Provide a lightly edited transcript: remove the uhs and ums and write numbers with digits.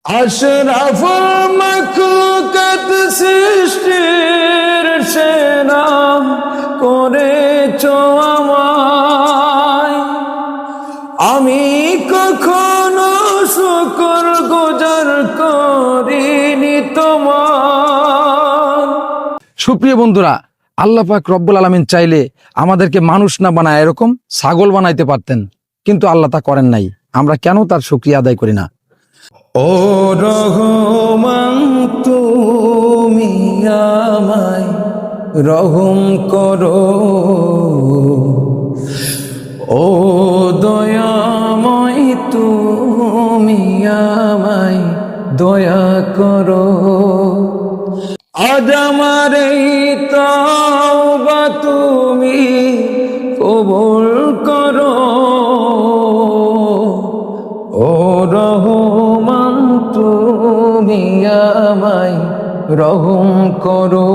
আশরাফুল মাখলুকাত সৃষ্টির সেরা করেছো আমায়, আমি কখনো শুকর গুজার করিনি তোমার। সুপ্রিয় বন্ধুরা, আল্লাহ পাক রব্বুল আলামিন চাইলে আমাদেরকে মানুষ না বানায় এরকম ছাগল বানাইতে পারতেন, কিন্তু আল্লাহ তা করেন নাই। আমরা কেন তার শুকরিয়া আদায় করি না? ও রহমান, তুমি আমায় রহম করো, ও দয়াময় তুমি আমায় দয়া করো। আজ আমার এই তওবা তুমি কবুল করো, ও রহমান তুমি আমায় রহম করো।